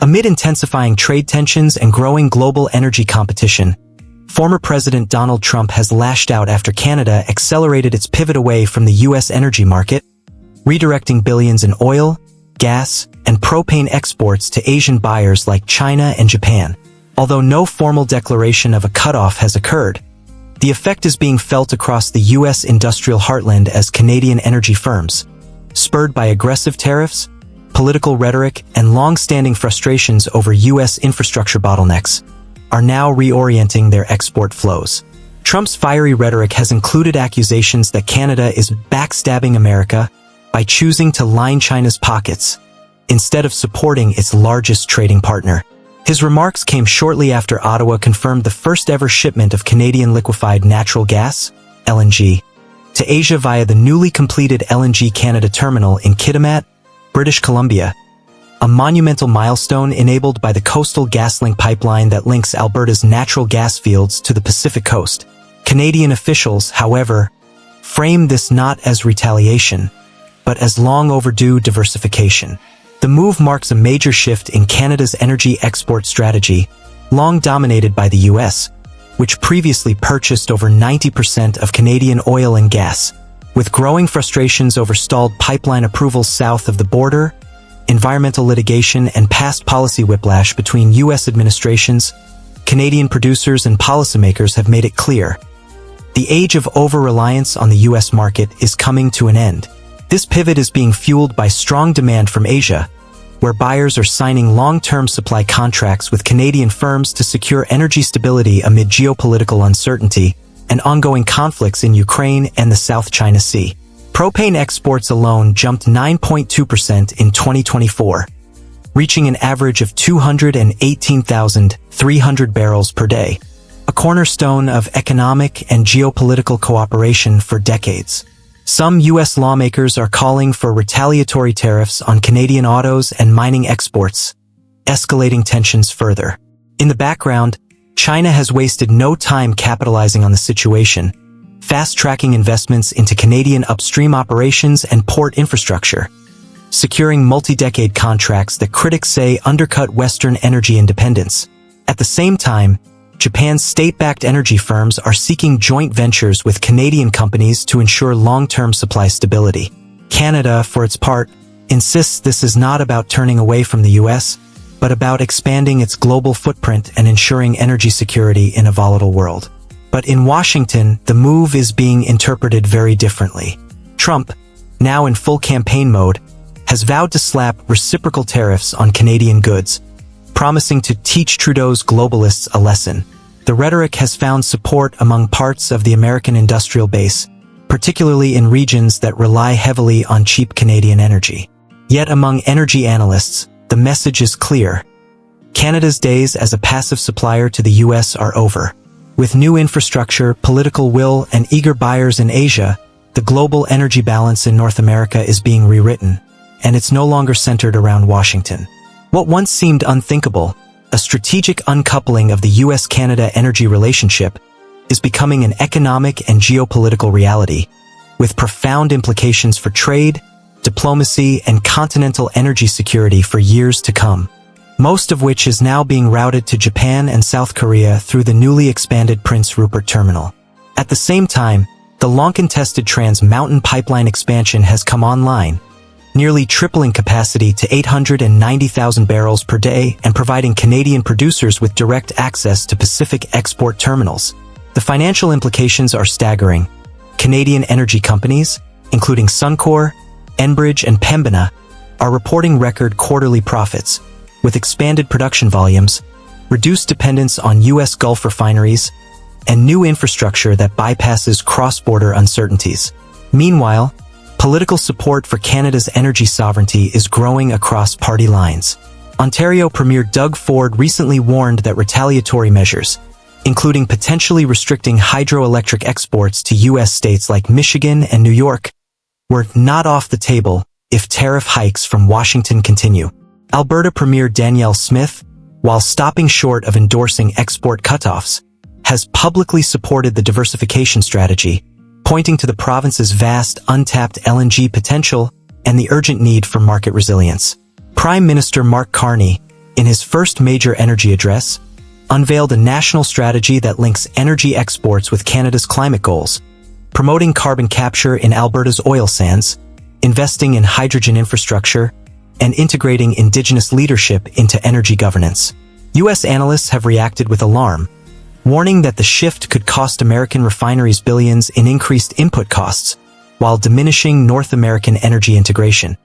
Amid intensifying trade tensions and growing global energy competition, former President Donald Trump has lashed out after Canada accelerated its pivot away from the U.S. energy market, redirecting billions in oil, gas, and propane exports to Asian buyers like China and Japan. Although no formal declaration of a cutoff has occurred, the effect is being felt across the U.S. industrial heartland as Canadian energy firms, spurred by aggressive tariffs, political rhetoric, and long-standing frustrations over U.S. infrastructure bottlenecks, are now reorienting their export flows. Trump's fiery rhetoric has included accusations that Canada is backstabbing America by choosing to line China's pockets instead of supporting its largest trading partner. His remarks came shortly after Ottawa confirmed the first-ever shipment of Canadian liquefied natural gas, LNG, to Asia via the newly completed LNG Canada terminal in Kitimat, British Columbia, a monumental milestone enabled by the Coastal GasLink pipeline that links Alberta's natural gas fields to the Pacific coast. Canadian officials, however, frame this not as retaliation, but as long-overdue diversification. The move marks a major shift in Canada's energy export strategy, long dominated by the U.S., which previously purchased over 90% of Canadian oil and gas. With growing frustrations over stalled pipeline approvals south of the border, environmental litigation, and past policy whiplash between U.S. administrations, Canadian producers and policymakers have made it clear the age of over-reliance on the U.S. market is coming to an end. This pivot is being fueled by strong demand from Asia, where buyers are signing long-term supply contracts with Canadian firms to secure energy stability amid geopolitical uncertainty and ongoing conflicts in Ukraine and the South China Sea. Propane exports alone jumped 9.2% in 2024, reaching an average of 218,300 barrels per day, a cornerstone of economic and geopolitical cooperation for decades. Some U.S. lawmakers are calling for retaliatory tariffs on Canadian autos and mining exports, escalating tensions further. In the background, China has wasted no time capitalizing on the situation, fast-tracking investments into Canadian upstream operations and port infrastructure, securing multi-decade contracts that critics say undercut Western energy independence. At the same time, Japan's state-backed energy firms are seeking joint ventures with Canadian companies to ensure long-term supply stability. Canada, for its part, insists this is not about turning away from the U.S., but about expanding its global footprint and ensuring energy security in a volatile world. But in Washington, the move is being interpreted very differently. Trump, now in full campaign mode, has vowed to slap reciprocal tariffs on Canadian goods, promising to teach Trudeau's globalists a lesson. The rhetoric has found support among parts of the American industrial base, particularly in regions that rely heavily on cheap Canadian energy. Yet among energy analysts, the message is clear. Canada's days as a passive supplier to the U.S. are over. With new infrastructure, political will, and eager buyers in Asia, the global energy balance in North America is being rewritten, and it's no longer centered around Washington. What once seemed unthinkable, a strategic uncoupling of the U.S.-Canada energy relationship, is becoming an economic and geopolitical reality, with profound implications for trade, diplomacy, and continental energy security for years to come, most of which is now being routed to Japan and South Korea through the newly expanded Prince Rupert Terminal. At the same time, the long-contested Trans Mountain Pipeline expansion has come online, nearly tripling capacity to 890,000 barrels per day and providing Canadian producers with direct access to Pacific export terminals. The financial implications are staggering. Canadian energy companies, including Suncor, Enbridge, and Pembina, are reporting record quarterly profits, with expanded production volumes, reduced dependence on U.S. Gulf refineries, and new infrastructure that bypasses cross-border uncertainties. Meanwhile, political support for Canada's energy sovereignty is growing across party lines. Ontario Premier Doug Ford recently warned that retaliatory measures, including potentially restricting hydroelectric exports to U.S. states like Michigan and New York, were not off the table if tariff hikes from Washington continue. Alberta Premier Danielle Smith, while stopping short of endorsing export cutoffs, has publicly supported the diversification strategy, pointing to the province's vast untapped LNG potential and the urgent need for market resilience. Prime Minister Mark Carney, in his first major energy address, unveiled a national strategy that links energy exports with Canada's climate goals, promoting carbon capture in Alberta's oil sands, investing in hydrogen infrastructure, and integrating Indigenous leadership into energy governance. U.S. analysts have reacted with alarm, warning that the shift could cost American refineries billions in increased input costs, while diminishing North American energy integration.